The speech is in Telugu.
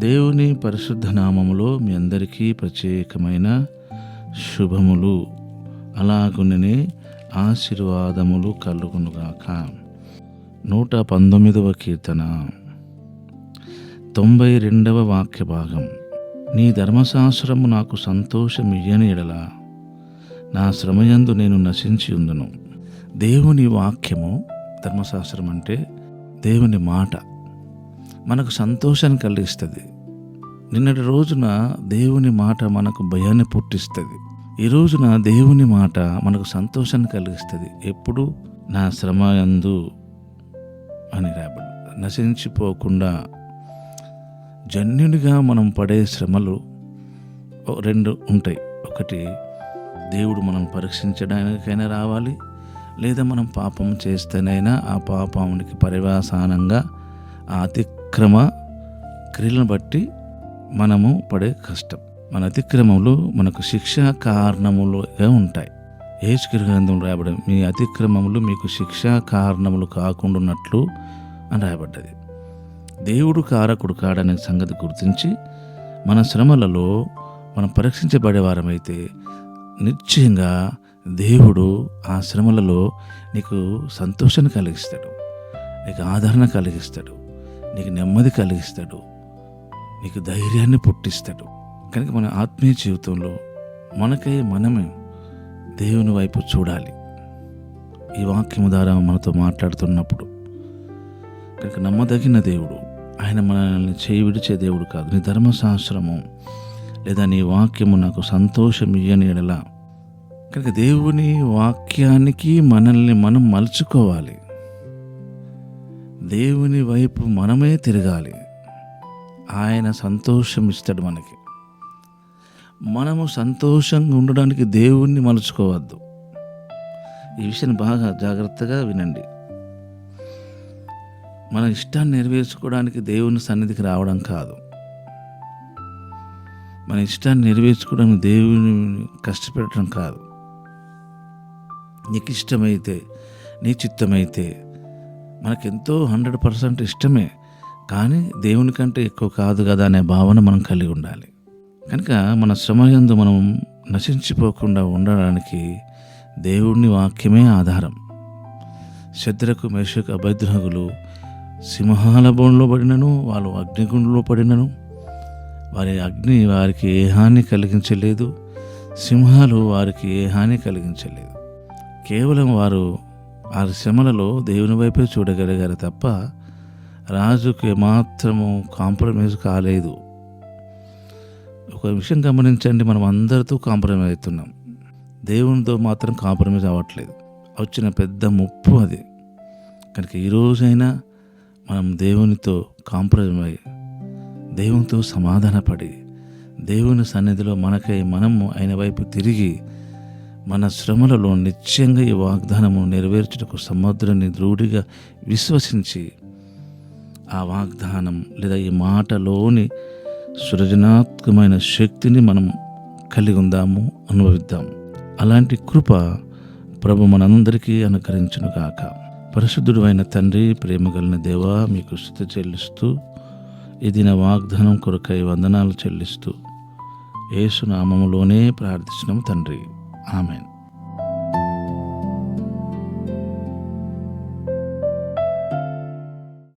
దేవుని పరిశుద్ధ నామములో మీ అందరికీ ప్రత్యేకమైన శుభములు అలాగుననే ఆశీర్వాదములు కలుగునుగాక. 119వ కీర్తన 92వ వాక్య భాగం. నీ ధర్మశాస్త్రము నాకు సంతోషమియ్యని ఎడల నా శ్రమయందు నేను నశించి ఉందును. దేవుని వాక్యము, ధర్మశాస్త్రం అంటే దేవుని మాట మనకు సంతోషాన్ని కలిగిస్తుంది. నిన్నటి రోజున దేవుని మాట మనకు భయాన్ని పుట్టిస్తుంది. ఈ రోజున దేవుని మాట మనకు సంతోషాన్ని కలిగిస్తుంది. ఎప్పుడు? నా శ్రమయందు అని రాబడి నశించిపోకుండా. జన్యునిగా మనం పడే శ్రమలు రెండు ఉంటాయి. ఒకటి, దేవుడు మనం పరీక్షించడానికైనా రావాలి, లేదా మనం పాపం చేస్తేనైనా ఆ పాపానికి పర్యవసానంగా ఆ అతిక్రమ క్రియలను బట్టి మనము పడే కష్టం. మన అతిక్రమములు మనకు శిక్షా కారణములుగా ఉంటాయి. హెచ్కేలు గ్రంథంలో రాయబడి మీ అతిక్రమములు మీకు శిక్షా కారణములు కాకుండా ఉన్నట్లు అని రాయబడ్డది. దేవుడు కారకుడు కాడనే సంగతి గుర్తించి మన శ్రమలలో మనం పరీక్షించబడేవారమైతే నిశ్చయంగా దేవుడు ఆ శ్రమలలో నీకు సంతోషాన్ని కలిగిస్తాడు, నీకు ఆదరణ కలిగిస్తాడు, నీకు నెమ్మది కలిగిస్తాడు, నీకు ధైర్యాన్ని పుట్టిస్తాడు. కనుక మన ఆత్మీయ జీవితంలో మనకై మనమే దేవుని వైపు చూడాలి. ఈ వాక్యము ద్వారా మనతో మాట్లాడుతున్నప్పుడు కనుక నమ్మదగిన దేవుడు, ఆయన మనల్ని చేయి విడిచే దేవుడు కాదు. నీ ధర్మశాస్త్రము లేదా నీ వాక్యము నాకు సంతోషం ఇయ్యని ఎడల. కనుక దేవుని వాక్యానికి మనల్ని మనం మలుచుకోవాలి. దేవుని వైపు మనమే తిరగాలి. ఆయన సంతోషం ఇస్తాడు మనకి. మనము సంతోషంగా ఉండడానికి దేవుణ్ణి మలుచుకోవద్దు. ఈ విషయాన్ని బాగా జాగ్రత్తగా వినండి. మన ఇష్టాన్ని నెరవేర్చుకోవడానికి దేవుని సన్నిధికి రావడం కాదు. మన ఇష్టాన్ని నెరవేర్చుకోవడానికి దేవుని కష్టపెట్టడం కాదు. నీకు ఇష్టమైతే, నీ చిత్తమైతే, మనకెంతో 100% ఇష్టమే, కానీ దేవుని కంటే ఎక్కువ కాదు కదా అనే భావన మనం కలిగి ఉండాలి. కనుక మన శ్రమయందు మనం నశించిపోకుండా ఉండడానికి దేవుని వాక్యమే ఆధారం. శద్రకు, మేషకు, అబేద్నెగోలు సింహాల బోన్లో పడినను, వాళ్ళు అగ్నిగుండంలో పడినను వారి అగ్ని వారికి ఏ హాని కలిగించలేదు, సింహాలు వారికి ఏ హాని కలిగించలేదు. కేవలం వారు ఆ శ్రమలలో దేవుని వైపే చూడగలిగారు తప్ప రాజుకు ఏమాత్రము కాంప్రమైజ్ కాలేదు. ఒక విషయం గమనించండి, మనం అందరితో కాంప్రమైజ్ అవుతున్నాం, దేవునితో మాత్రం కాంప్రమైజ్ అవ్వట్లేదు. వచ్చిన పెద్ద ముప్పు అది. కనుక ఈరోజైనా మనం దేవునితో కాంప్రమైజ్, దేవునితో సమాధానపడి, దేవుని సన్నిధిలో మనకై మనము ఆయన వైపు తిరిగి మన శ్రమలలో నిశ్చయంగా ఈ వాగ్దానము నెరవేర్చుటకు సముద్రాన్ని దృఢంగా విశ్వసించి ఆ వాగ్దానం లేదా ఈ మాటలోని సృజనాత్మకమైన శక్తిని మనం కలిగి ఉందాము, అనుభవిద్దాము. అలాంటి కృప ప్రభు మనందరికీ అనుగ్రహించును గాక. పరిశుద్ధుడు అయిన తండ్రి, ప్రేమ కలిగిన దేవా, మీకు స్తుతి చెల్లిస్తూ ఇది నా వాగ్దానం కొరకై వందనాలు చెల్లిస్తూ యేసు నామములోనే ప్రార్థిస్తున్నాము తండ్రి. ఆమెన్.